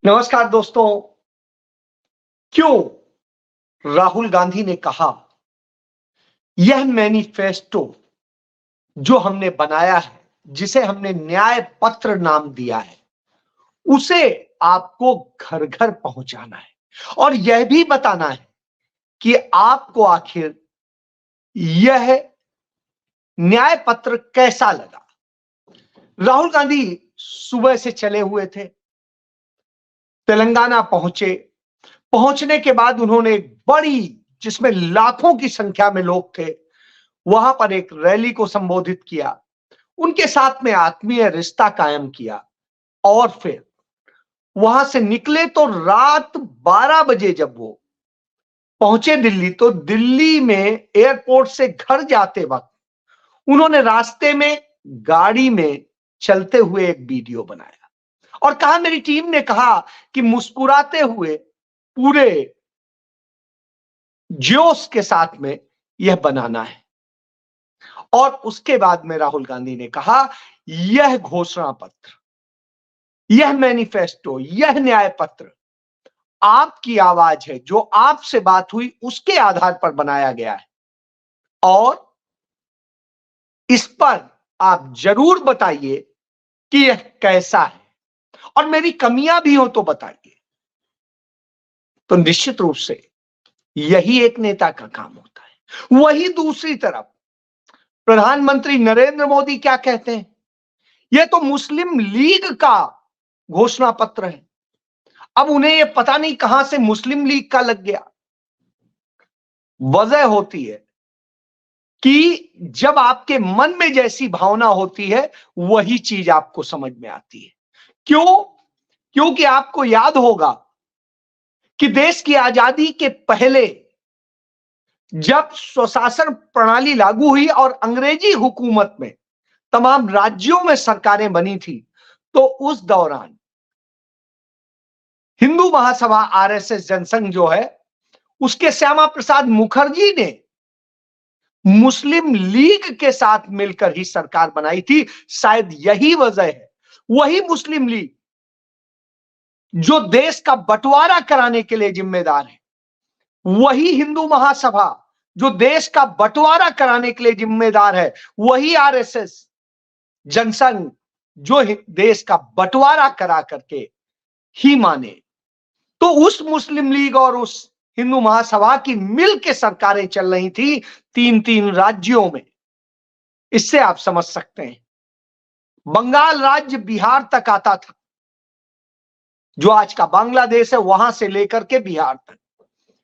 नमस्कार दोस्तों। क्यों राहुल गांधी ने कहा यह मैनिफेस्टो जो हमने बनाया है, जिसे हमने न्याय पत्र नाम दिया है, उसे आपको घर घर पहुंचाना है और यह भी बताना है कि आपको आखिर यह न्याय पत्र कैसा लगा। राहुल गांधी सुबह से चले हुए थे, तेलंगाना पहुंचे। पहुंचने के बाद उन्होंने एक बड़ी, जिसमें लाखों की संख्या में लोग थे, वहां पर एक रैली को संबोधित किया। उनके साथ में आत्मीय रिश्ता कायम किया और फिर वहां से निकले तो रात 12 बजे जब वो पहुंचे दिल्ली, तो दिल्ली में एयरपोर्ट से घर जाते वक्त उन्होंने रास्ते में गाड़ी में चलते हुए एक वीडियो बनाया और कहा, मेरी टीम ने कहा कि मुस्कुराते हुए पूरे जोश के साथ में यह बनाना है। और उसके बाद में राहुल गांधी ने कहा, यह घोषणा पत्र, यह मैनिफेस्टो, यह न्याय पत्र आपकी आवाज है, जो आपसे बात हुई उसके आधार पर बनाया गया है और इस पर आप जरूर बताइए कि यह कैसा है और मेरी कमियां भी हो तो बताइए। तो निश्चित रूप से यही एक नेता का काम होता है। वही दूसरी तरफ प्रधानमंत्री नरेंद्र मोदी क्या कहते हैं, यह तो मुस्लिम लीग का घोषणा पत्र है। अब उन्हें यह पता नहीं कहां से मुस्लिम लीग का लग गया। वजह होती है कि जब आपके मन में जैसी भावना होती है, वही चीज आपको समझ में आती है। क्यों? क्योंकि आपको याद होगा कि देश की आजादी के पहले जब स्वशासन प्रणाली लागू हुई और अंग्रेजी हुकूमत में तमाम राज्यों में सरकारें बनी थी, तो उस दौरान हिंदू महासभा आरएसएस जनसंघ जो है, उसके श्यामा प्रसाद मुखर्जी ने मुस्लिम लीग के साथ मिलकर ही सरकार बनाई थी। शायद यही वजह है, वही मुस्लिम लीग जो देश का बंटवारा कराने के लिए जिम्मेदार है, वही हिंदू महासभा जो देश का बंटवारा कराने के लिए जिम्मेदार है, वही आरएसएस जनसंघ जो देश का बंटवारा करा करके ही माने। तो उस मुस्लिम लीग और उस हिंदू महासभा की मिल के सरकारें चल रही थी तीन तीन राज्यों में। इससे आप समझ सकते हैं, बंगाल राज्य बिहार तक आता था, जो आज का बांग्लादेश है, वहां से लेकर के बिहार तक।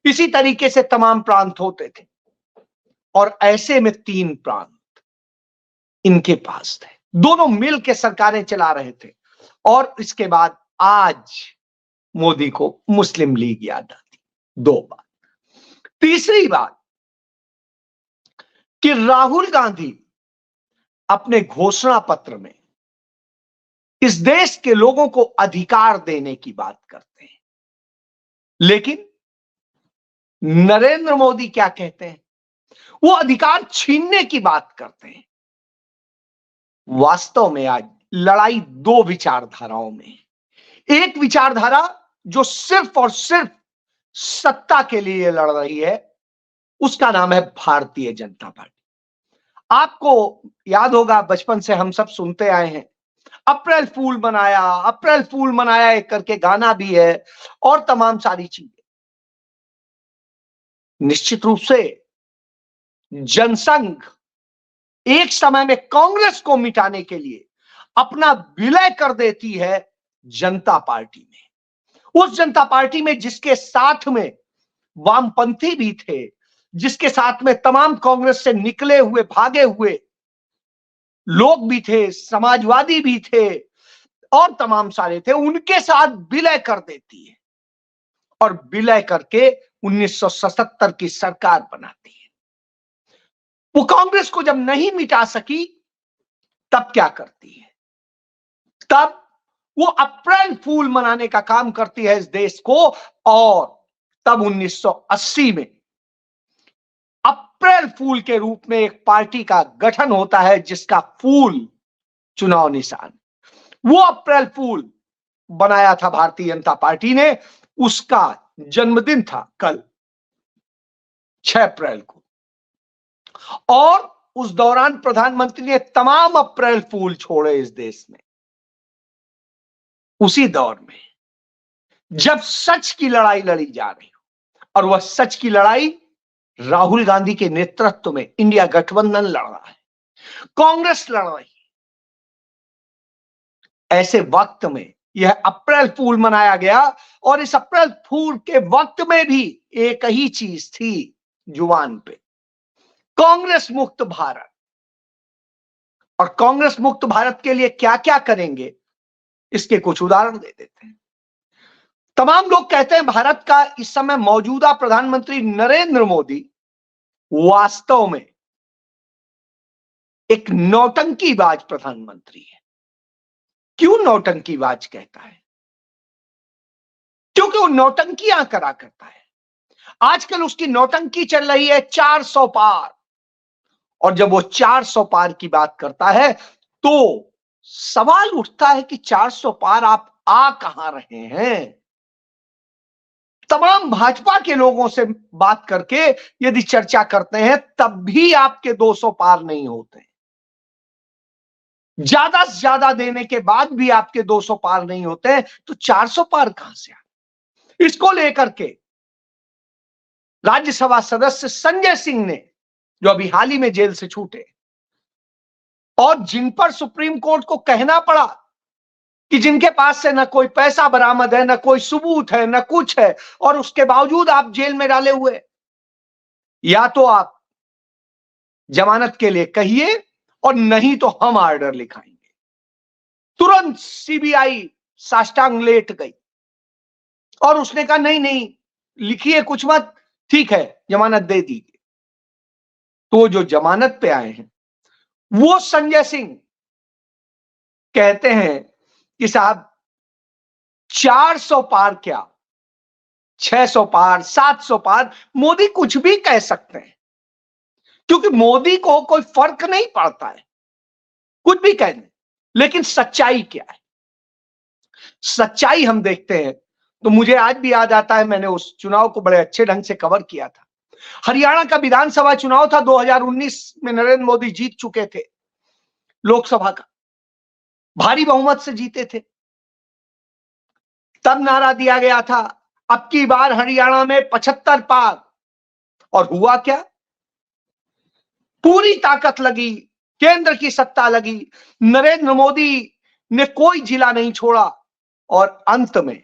इसी तरीके से तमाम प्रांत होते थे और ऐसे में तीन प्रांत इनके पास थे, दोनों मिल के सरकारें चला रहे थे। और इसके बाद आज मोदी को मुस्लिम लीग याद आती। दो बात। तीसरी बात कि राहुल गांधी अपने घोषणा पत्र में इस देश के लोगों को अधिकार देने की बात करते हैं, लेकिन नरेंद्र मोदी क्या कहते हैं, वो अधिकार छीनने की बात करते हैं। वास्तव में आज लड़ाई दो विचारधाराओं में है। एक विचारधारा जो सिर्फ और सिर्फ सत्ता के लिए लड़ रही है, उसका नाम है भारतीय जनता पार्टी। आपको याद होगा, बचपन से हम सब सुनते आए हैं, अप्रैल फूल मनाया, अप्रैल फूल मनाया एक करके गाना भी है और तमाम सारी चीजें। निश्चित रूप से जनसंघ एक समय में कांग्रेस को मिटाने के लिए अपना विलय कर देती है जनता पार्टी में। उस जनता पार्टी में जिसके साथ में वामपंथी भी थे, जिसके साथ में तमाम कांग्रेस से निकले हुए भागे हुए लोग भी थे, समाजवादी भी थे और तमाम सारे थे, उनके साथ विलय कर देती है और विलय करके 1977 की सरकार बनाती है। वो कांग्रेस को जब नहीं मिटा सकी, तब क्या करती है? तब वो अप्रैल फूल मनाने का काम करती है इस देश को। और तब 1980 में अप्रैल फूल के रूप में एक पार्टी का गठन होता है, जिसका फूल चुनाव निशान। वो अप्रैल फूल बनाया था भारतीय जनता पार्टी ने, उसका जन्मदिन था कल 6 अप्रैल को। और उस दौरान प्रधानमंत्री ने तमाम अप्रैल फूल छोड़े इस देश में। उसी दौर में जब सच की लड़ाई लड़ी जा रही हो, और वह सच की लड़ाई राहुल गांधी के नेतृत्व में इंडिया गठबंधन लड़ रहा है, कांग्रेस लड़ रही है, ऐसे वक्त में यह अप्रैल फूल मनाया गया। और इस अप्रैल फूल के वक्त में भी एक ही चीज थी जुबान पे, कांग्रेस मुक्त भारत। और कांग्रेस मुक्त भारत के लिए क्या क्या करेंगे, इसके कुछ उदाहरण दे देते हैं। तमाम लोग कहते हैं भारत का इस समय मौजूदा प्रधानमंत्री नरेंद्र मोदी वास्तव में एक नौटंकीबाज प्रधानमंत्री है। क्यों नौटंकीबाज कहता है? क्योंकि वो नौटंकियां करा करता है। आजकल उसकी नौटंकी चल रही है 400 पार। और जब वो 400 पार की बात करता है तो सवाल उठता है कि 400 पार आप आ कहां रहे हैं? तमाम भाजपा के लोगों से बात करके यदि चर्चा करते हैं तब भी आपके 200 पार नहीं होते। ज्यादा से ज्यादा देने के बाद भी आपके 200 पार नहीं होते, तो 400 पार कहां से आए? इसको लेकर के राज्यसभा सदस्य संजय सिंह ने, जो अभी हाल ही में जेल से छूटे और जिन पर सुप्रीम कोर्ट को कहना पड़ा कि जिनके पास से न कोई पैसा बरामद है, न कोई सबूत है, न कुछ है, और उसके बावजूद आप जेल में डाले हुए, या तो आप जमानत के लिए कहिए और नहीं तो हम ऑर्डर लिखाएंगे। तुरंत सीबीआई साष्टांग लेट गई और उसने कहा नहीं नहीं लिखिए कुछ मत, ठीक है जमानत दे दीजिए। तो जो जमानत पे आए हैं वो संजय सिंह कहते हैं कि साहब 400 पार क्या, 600 पार, 700 पार, मोदी कुछ भी कह सकते हैं, क्योंकि मोदी को कोई फर्क नहीं पड़ता है, कुछ भी कहने। लेकिन सच्चाई क्या है? सच्चाई हम देखते हैं तो मुझे आज भी याद आता है, मैंने उस चुनाव को बड़े अच्छे ढंग से कवर किया था। हरियाणा का विधानसभा चुनाव था 2019 में, नरेंद्र मोदी जीत चुके थे लोकसभा का, भारी बहुमत से जीते थे। तब नारा दिया गया था अब की बार हरियाणा में 75 पार। और हुआ क्या? पूरी ताकत लगी, केंद्र की सत्ता लगी, नरेंद्र मोदी ने कोई जिला नहीं छोड़ा। और अंत में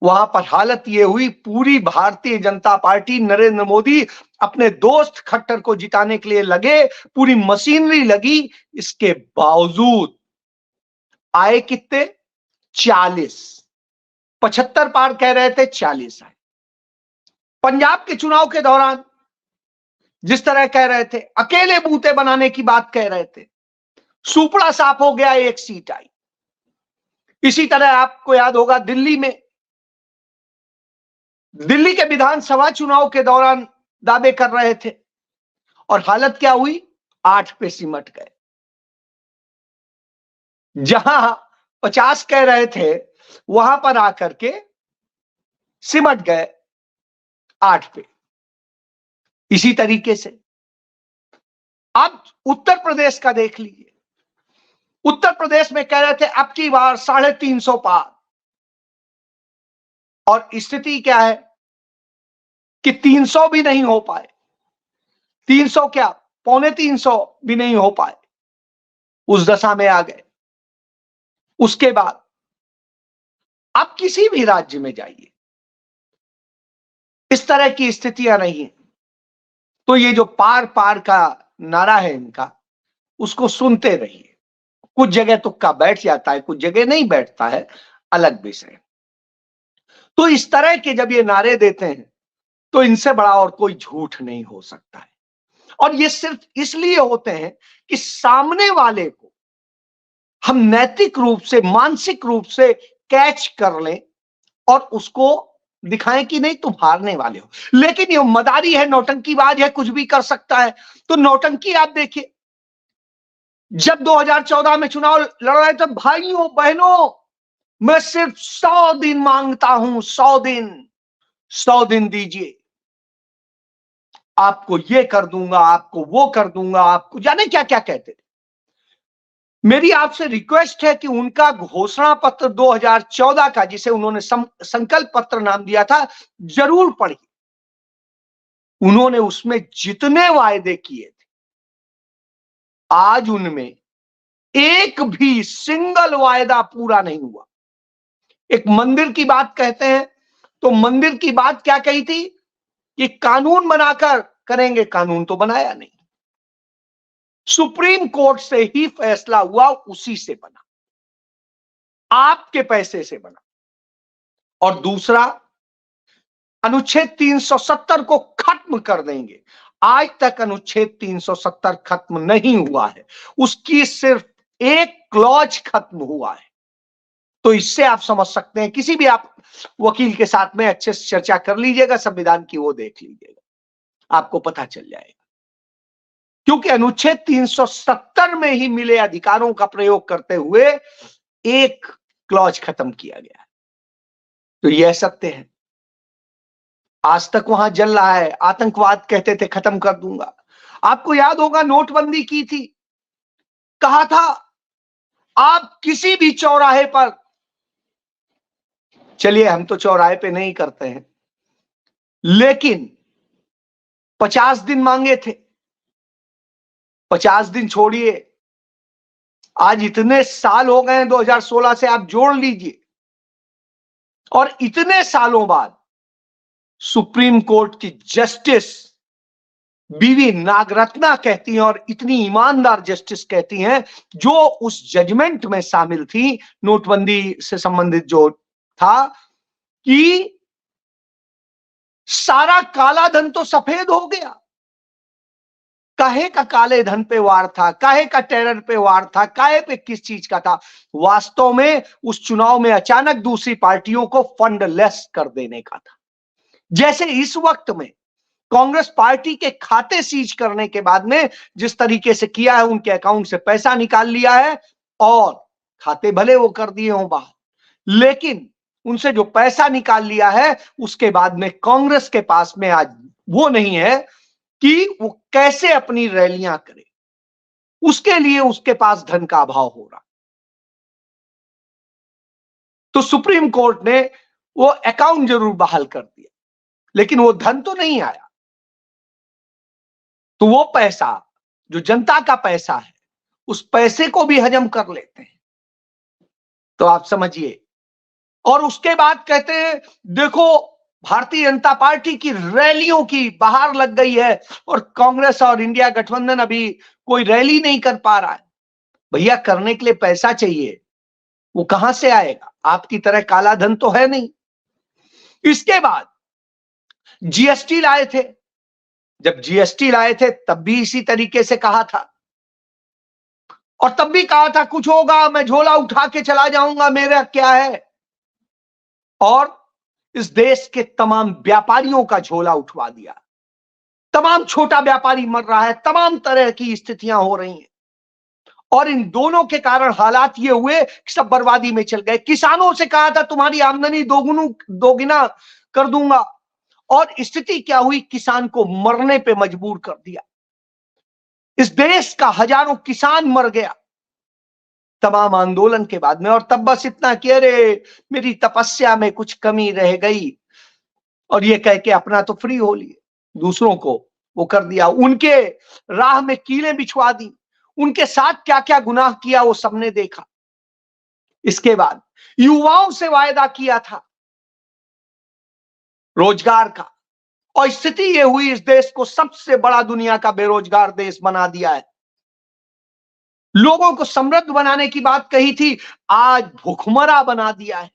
वहां पर हालत यह हुई, पूरी भारतीय जनता पार्टी, नरेंद्र मोदी अपने दोस्त खट्टर को जिताने के लिए लगे, पूरी मशीनरी लगी, इसके बावजूद आए कितने? 40। 75 पार कह रहे थे, 40 आए। पंजाब के चुनाव के दौरान जिस तरह कह रहे थे, अकेले बूते बनाने की बात कह रहे थे, सुपड़ा साफ हो गया, 1 सीट आई। इसी तरह आपको याद होगा दिल्ली के विधानसभा चुनाव के दौरान दावे कर रहे थे और हालत क्या हुई? 8 पे सिमट गए। जहां 50 कह रहे थे वहां पर आकर के सिमट गए 8 पे। इसी तरीके से आप उत्तर प्रदेश का देख लीजिए। उत्तर प्रदेश में कह रहे थे अब की बार 350 पार, और स्थिति क्या है कि 300 भी नहीं हो पाए। 300 क्या, 250 भी नहीं हो पाए, उस दशा में आ गए। उसके बाद आप किसी भी राज्य में जाइए, इस तरह की स्थितियां नहीं है। तो ये जो पार पार का नारा है इनका, उसको सुनते रहिए। कुछ जगह तुक्का बैठ जाता है, कुछ जगह नहीं बैठता है, अलग विषय। तो इस तरह के जब ये नारे देते हैं तो इनसे बड़ा और कोई झूठ नहीं हो सकता है। और ये सिर्फ इसलिए होते हैं कि सामने वाले को हम नैतिक रूप से, मानसिक रूप से कैच कर लें और उसको दिखाएं कि नहीं तुम हारने वाले हो। लेकिन ये मदारी है, नौटंकीबाज है, कुछ भी कर सकता है। तो नौटंकी आप देखिए, जब 2014 में चुनाव लड़ रहे थे भाइयों बहनों, मैं सिर्फ 100 दिन मांगता हूं, 100 दिन, 100 दिन दीजिए, आपको ये कर दूंगा, आपको वो कर दूंगा, आपको जाने क्या क्या कहते थे। मेरी आपसे रिक्वेस्ट है कि उनका घोषणा पत्र 2014 का, जिसे उन्होंने संकल्प पत्र नाम दिया था, जरूर पढ़िए। उन्होंने उसमें जितने वायदे किए थे, आज उनमें एक भी सिंगल वायदा पूरा नहीं हुआ। एक मंदिर की बात कहते हैं, तो मंदिर की बात क्या कही थी कि कानून बनाकर करेंगे, कानून तो बनाया नहीं। सुप्रीम कोर्ट से ही फैसला हुआ, उसी से बना, आपके पैसे से बना। और दूसरा, अनुच्छेद 370 को खत्म कर देंगे। आज तक अनुच्छेद 370 खत्म नहीं हुआ है, उसकी सिर्फ एक क्लॉज खत्म हुआ है। तो इससे आप समझ सकते हैं, किसी भी आप वकील के साथ में अच्छे से चर्चा कर लीजिएगा, संविधान की वो देख लीजिएगा, आपको पता चल जाएगा। क्योंकि अनुच्छेद 370 में ही मिले अधिकारों का प्रयोग करते हुए एक क्लॉज खत्म किया गया। तो यह सत्य है, आज तक वहां जल रहा है। आतंकवाद कहते थे खत्म कर दूंगा। आपको याद होगा नोटबंदी की थी, कहा था आप किसी भी चौराहे पर, चलिए हम तो चौराहे पे नहीं करते हैं, लेकिन 50 दिन मांगे थे। 50 दिन छोड़िए, आज इतने साल हो गए हैं, 2016 से आप जोड़ लीजिए, और इतने सालों बाद सुप्रीम कोर्ट की जस्टिस बीवी नागरत्ना कहती हैं, और इतनी ईमानदार जस्टिस कहती हैं, जो उस जजमेंट में शामिल थी, नोटबंदी से संबंधित जो था, कि सारा काला धन तो सफेद हो गया। काहे का काले धन पे वार था, काहे का टेरर पे वार था, काहे पे किस चीज का था? वास्तव में उस चुनाव में अचानक दूसरी पार्टियों को फंड लेस कर देने का था। जैसे इस वक्त में कांग्रेस पार्टी के खाते सीज करने के बाद में जिस तरीके से किया है, उनके अकाउंट से पैसा निकाल लिया है, और खाते भले वो कर दिए हों बाहर, लेकिन उनसे जो पैसा निकाल लिया है, उसके बाद में कांग्रेस के पास में आज वो नहीं है कि वो कैसे अपनी रैलियां करे, उसके लिए उसके पास धन का अभाव हो रहा। तो सुप्रीम कोर्ट ने वो अकाउंट जरूर बहाल कर दिया, लेकिन वो धन तो नहीं आया। तो वो पैसा जो जनता का पैसा है, उस पैसे को भी हजम कर लेते हैं। तो आप समझिए, और उसके बाद कहते हैं देखो भारतीय जनता पार्टी की रैलियों की बहार लग गई है, और कांग्रेस और इंडिया गठबंधन अभी कोई रैली नहीं कर पा रहा है। भैया, करने के लिए पैसा चाहिए, वो कहां से आएगा? आपकी तरह काला धन तो है नहीं। इसके बाद जीएसटी लाए थे। जब जीएसटी लाए थे तब भी इसी तरीके से कहा था, और तब भी कहा था कुछ होगा मैं झोला उठा के चला जाऊंगा, मेरा क्या है। और इस देश के तमाम व्यापारियों का झोला उठवा दिया। तमाम छोटा व्यापारी मर रहा है, तमाम तरह की स्थितियां हो रही हैं, और इन दोनों के कारण हालात ये हुए कि सब बर्बादी में चल गए। किसानों से कहा था तुम्हारी आमदनी दोगुना कर दूंगा, और स्थिति क्या हुई? किसान को मरने पे मजबूर कर दिया। इस देश का हजारों किसान मर गया तमाम आंदोलन के बाद में, और तब बस इतना कि अरे मेरी तपस्या में कुछ कमी रह गई, और ये कह के अपना तो फ्री हो लिए, दूसरों को वो कर दिया, उनके राह में कीलें बिछवा दी, उनके साथ क्या क्या गुनाह किया वो सबने देखा। इसके बाद युवाओं से वायदा किया था रोजगार का, और स्थिति ये हुई इस देश को सबसे बड़ा दुनिया का बेरोजगार देश बना दिया है। लोगों को समृद्ध बनाने की बात कही थी, आज भुखमरा बना दिया है।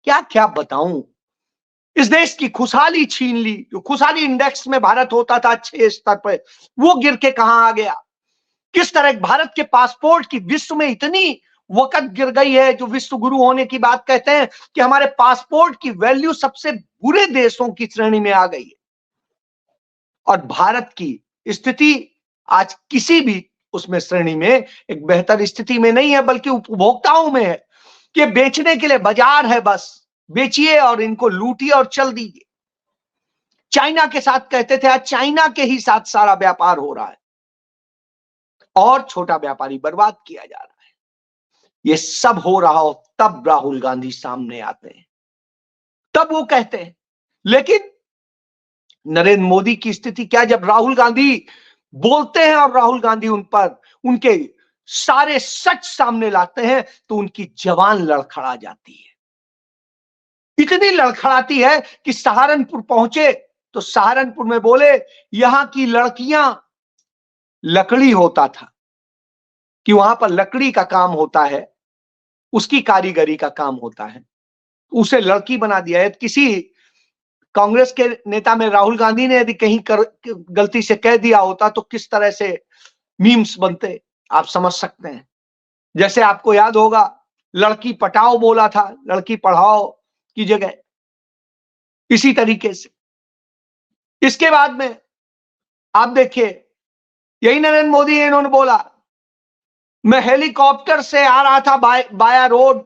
क्या क्या बताऊं, इस देश की खुशहाली छीन ली। जो खुशहाली इंडेक्स में भारत होता था 6 स्तर पर, वो गिर के कहां आ गया। किस तरह भारत के पासपोर्ट की विश्व में इतनी वक़्त गिर गई है, जो विश्व गुरु होने की बात कहते हैं, कि हमारे पासपोर्ट की वैल्यू सबसे बुरे देशों की श्रेणी में आ गई है। और भारत की स्थिति आज किसी भी उसमें श्रेणी में एक बेहतर स्थिति में नहीं है, बल्कि उपभोक्ताओं में है। कि बेचने के लिए बाजार है, बस बेचिए और इनको लूटिए और चल दीजिए। चाइना के साथ कहते थे, आज चाइना के ही साथ सारा व्यापार हो रहा है और छोटा व्यापारी बर्बाद किया जा रहा है। ये सब हो रहा हो तब राहुल गांधी सामने आते हैं, तब वो कहते हैं। लेकिन नरेंद्र मोदी की स्थिति क्या, जब राहुल गांधी बोलते हैं और राहुल गांधी उन पर उनके सारे सच सामने लाते हैं तो उनकी जवान लड़खड़ा जाती है। इतनी लड़खड़ाती है कि सहारनपुर पहुंचे तो सहारनपुर में बोले यहां की लड़कियां, लकड़ी होता था कि वहां पर लकड़ी का काम होता है, उसकी कारीगरी का काम होता है, उसे लड़की बना दिया है। किसी कांग्रेस के नेता में राहुल गांधी ने यदि कहीं गलती से कह दिया होता तो किस तरह से मीम्स बनते आप समझ सकते हैं। जैसे आपको याद होगा, लड़की पटाओ बोला था, लड़की पढ़ाओ की जगह, इसी तरीके से। इसके बाद में आप देखिए, यही नरेंद्र मोदी है, इन्होंने बोला मैं हेलीकॉप्टर से आ रहा था बाया रोड।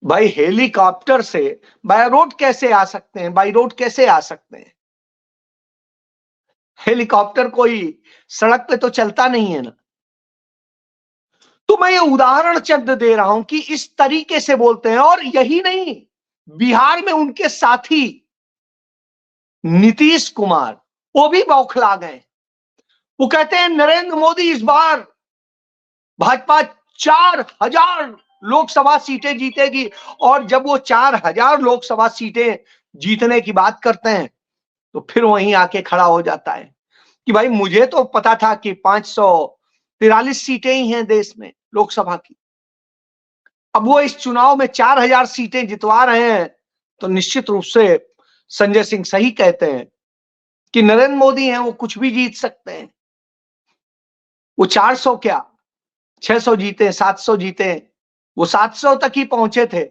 भाई हेलीकॉप्टर से बाय रोड कैसे आ सकते हैं, बाई रोड कैसे आ सकते हैं? हेलीकॉप्टर कोई सड़क पे तो चलता नहीं है ना। तो मैं ये उदाहरण चंद दे रहा हूं कि इस तरीके से बोलते हैं। और यही नहीं, बिहार में उनके साथी नीतीश कुमार वो भी बौखला गए। वो कहते हैं नरेंद्र मोदी इस बार भाजपा 4000 लोकसभा सीटें जीतेगी। और जब वो 4000 लोकसभा सीटें जीतने की बात करते हैं तो फिर वहीं आके खड़ा हो जाता है कि भाई मुझे तो पता था कि 543 सीटें ही हैं देश में लोकसभा की। अब वो इस चुनाव में 4000 सीटें जितवा रहे हैं तो निश्चित रूप से संजय सिंह सही कहते हैं कि नरेंद्र मोदी हैं, वो कुछ भी जीत सकते हैं। वो 400 क्या 600 जीते, 700 जीते, वो 700 तक ही पहुंचे थे,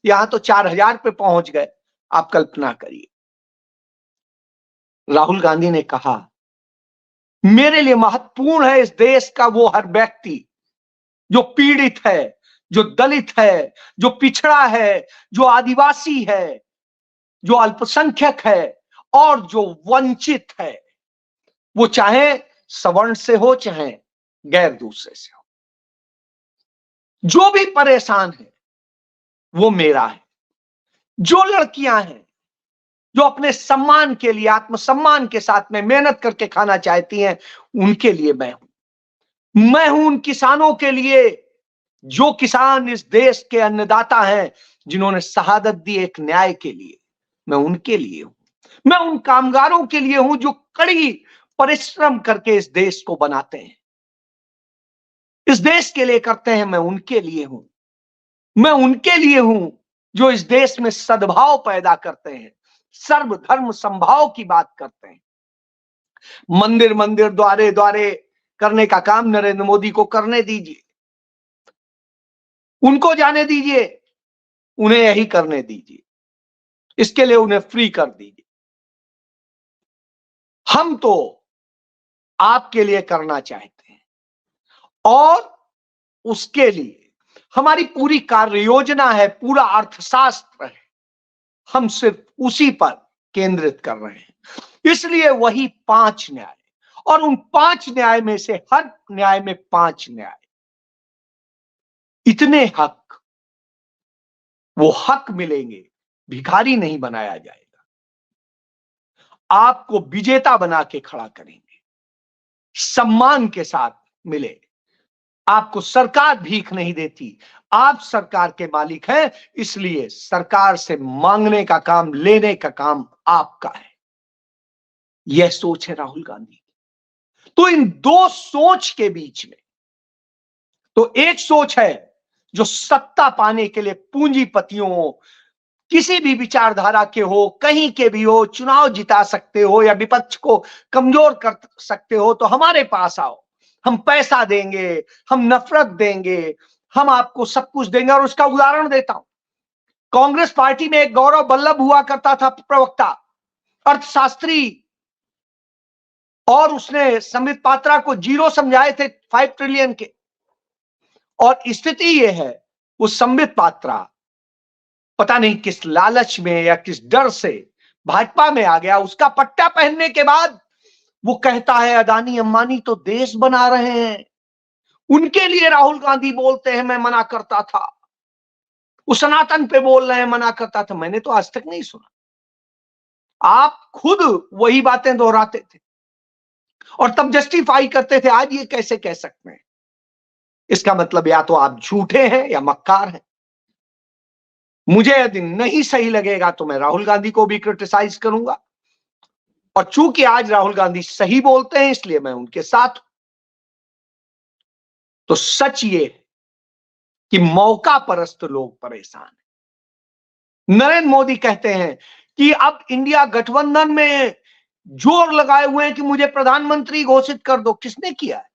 यहां तो 4000 पे पहुंच गए। आप कल्पना करिए। राहुल गांधी ने कहा मेरे लिए महत्वपूर्ण है इस देश का वो हर व्यक्ति जो पीड़ित है, जो दलित है, जो पिछड़ा है, जो आदिवासी है, जो अल्पसंख्यक है और जो वंचित है, वो चाहे सवर्ण से हो चाहे गैर दूसरे से हो, जो भी परेशान है वो मेरा है। जो लड़कियां हैं जो अपने सम्मान के लिए, आत्मसम्मान के साथ में मेहनत करके खाना चाहती हैं, उनके लिए मैं हूं। मैं हूं उन किसानों के लिए, जो किसान इस देश के अन्नदाता हैं, जिन्होंने शहादत दी एक न्याय के लिए, मैं उनके लिए हूं। मैं उन कामगारों के लिए हूं जो कड़ी परिश्रम करके इस देश को बनाते हैं, इस देश के लिए करते हैं। मैं उनके लिए हूं। मैं उनके लिए हूं जो इस देश में सद्भाव पैदा करते हैं, सर्वधर्म समभाव की बात करते हैं। मंदिर मंदिर द्वारे द्वारे करने का काम नरेंद्र मोदी को करने दीजिए, उनको जाने दीजिए, उन्हें यही करने दीजिए, इसके लिए उन्हें फ्री कर दीजिए। हम तो आपके लिए करना चाहते हैं और उसके लिए हमारी पूरी कार्य योजना है, पूरा अर्थशास्त्र है, हम सिर्फ उसी पर केंद्रित कर रहे हैं। इसलिए वही 5 न्याय, और उन 5 न्याय में से हर न्याय में 5 न्याय, इतने हक, वो हक मिलेंगे, भिखारी नहीं बनाया जाएगा, आपको विजेता बना के खड़ा करेंगे, सम्मान के साथ मिले। आपको सरकार भीख नहीं देती, आप सरकार के मालिक हैं, इसलिए सरकार से मांगने का काम, लेने का काम आपका है। यह सोच है राहुल गांधी। तो इन दो सोच के बीच में, तो एक सोच है जो सत्ता पाने के लिए पूंजीपतियों, किसी भी विचारधारा के हो, कहीं के भी हो, चुनाव जिता सकते हो या विपक्ष को कमजोर कर सकते हो तो हमारे पास आओ, हम पैसा देंगे, हम नफरत देंगे, हम आपको सब कुछ देंगे। और उसका उदाहरण देता हूं, कांग्रेस पार्टी में एक गौरव बल्लभ हुआ करता था, प्रवक्ता, अर्थशास्त्री, और उसने संबित पात्रा को जीरो समझाए थे 5 ट्रिलियन के। और स्थिति यह है, वो संबित पात्रा पता नहीं किस लालच में या किस डर से भाजपा में आ गया। उसका पट्टा पहनने के बाद वो कहता है अदानी अंबानी तो देश बना रहे हैं, उनके लिए राहुल गांधी बोलते हैं, मैं मना करता था। वो सनातन पे बोल रहे हैं, मना करता था। मैंने तो आज तक नहीं सुना। आप खुद वही बातें दोहराते थे और तब जस्टिफाई करते थे। आज ये कैसे कह सकते हैं? इसका मतलब या तो आप झूठे हैं या मक्कार हैं। मुझे यदि नहीं सही लगेगा तो मैं राहुल गांधी को भी क्रिटिसाइज करूंगा, और चूंकि आज राहुल गांधी सही बोलते हैं इसलिए मैं उनके साथ हूं। तो सच ये है कि मौका परस्त लोग परेशान हैं। नरेंद्र मोदी कहते हैं कि अब इंडिया गठबंधन में जोर लगाए हुए हैं कि मुझे प्रधानमंत्री घोषित कर दो। किसने किया है?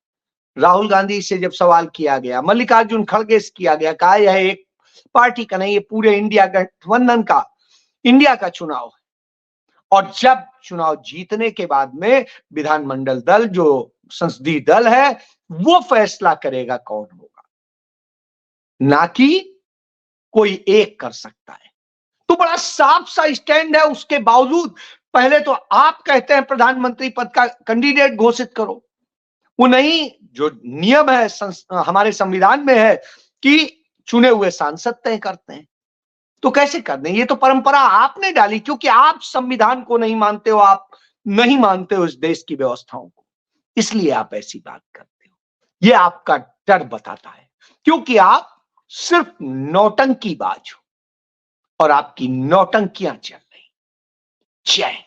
राहुल गांधी से जब सवाल किया गया, मल्लिकार्जुन खड़गे से किया गया, कहा यह एक पार्टी का नहीं, ये पूरे इंडिया गठबंधन का, इंडिया का चुनाव है। और जब चुनाव जीतने के बाद में विधानमंडल दल, जो संसदीय दल है, वो फैसला करेगा कौन होगा, ना कि कोई एक कर सकता है। तो बड़ा साफ सा स्टैंड है। उसके बावजूद पहले तो आप कहते हैं प्रधानमंत्री पद का कैंडिडेट घोषित करो, वो नहीं, जो नियम है हमारे संविधान में है कि चुने हुए सांसद तय करते हैं। तो कैसे कर दें? ये तो परंपरा आपने डाली, क्योंकि आप संविधान को नहीं मानते हो, आप नहीं मानते हो इस देश की व्यवस्थाओं को, इसलिए आप ऐसी बात करते हो। ये आपका डर बताता है, क्योंकि आप सिर्फ नौटंकीबाज हो और आपकी नौटंकियां चल रही। जय